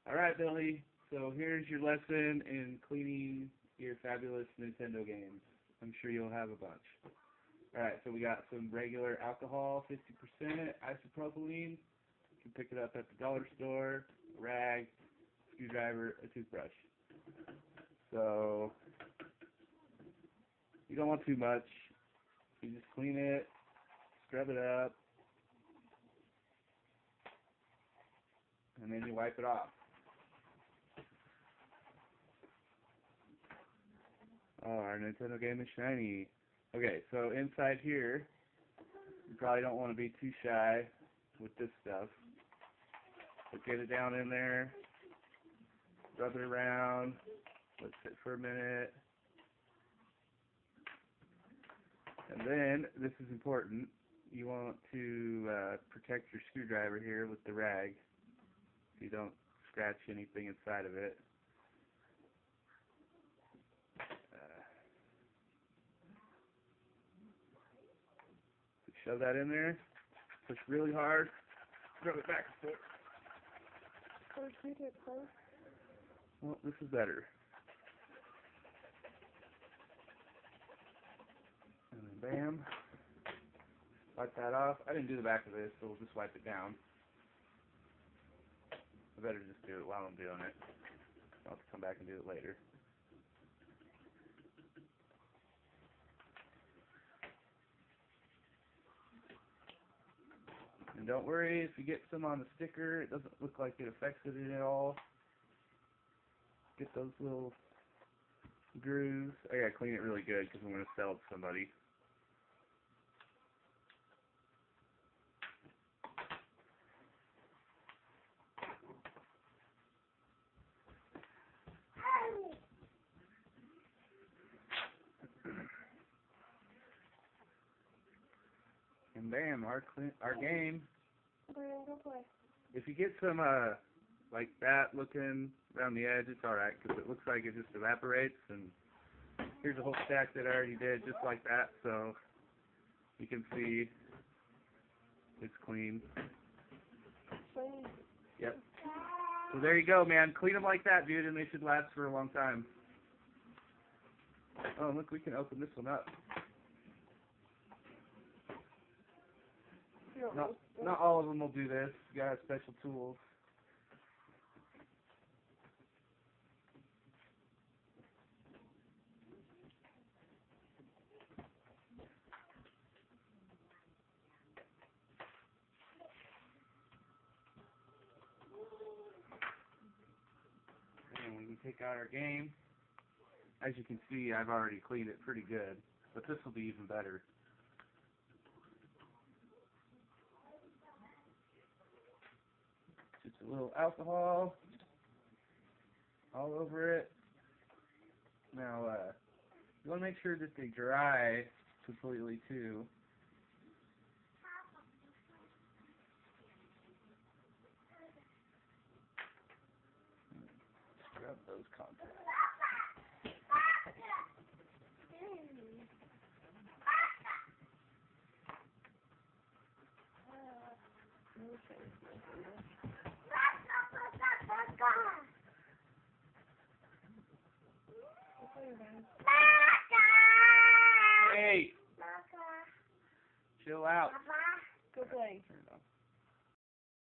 Alright, Billy, so here's your lesson in cleaning your fabulous Nintendo games. I'm sure you'll have a bunch. Alright, so we got some regular alcohol, 50%, isopropylene. You can pick it up at the dollar store, a rag, screwdriver, a toothbrush. So, you don't want too much. You just clean it, scrub it up, and then you wipe it off. Oh, our Nintendo game is shiny. Okay, so inside here, you probably don't want to be too shy with this stuff. But get it down in there, rub it around, let it sit for a minute. And then, this is important, you want to protect your screwdriver here with the rag so you don't scratch anything inside of it. Shove that in there, push really hard, rub it back and forth. Well, this is better. And then bam, wipe that off. I didn't do the back of this, so we'll just wipe it down. I better just do it while I'm doing it. I'll have to come back and do it later. And don't worry if you get some on the sticker, it doesn't look like it affects it at all. Get those little grooves. I gotta clean it really good because I'm going to sell it to somebody. And bam, our game. Go play. If you get some like that looking around the edge, it's alright because it looks like it just evaporates. And here's a whole stack that I already did just like that, so you can see it's clean. Yep. So there you go, man. Clean them like that, dude, and they should last for a long time. Oh, look, we can open this one up. Not all of them will do this. You gotta have special tools. And we can take out our game. As you can see, I've already cleaned it pretty good, but this will be even better. Just a little alcohol all over it. Now, you want to make sure that they dry completely too. Scrub those contacts. Hey! Chill out. Go play. Turn it off.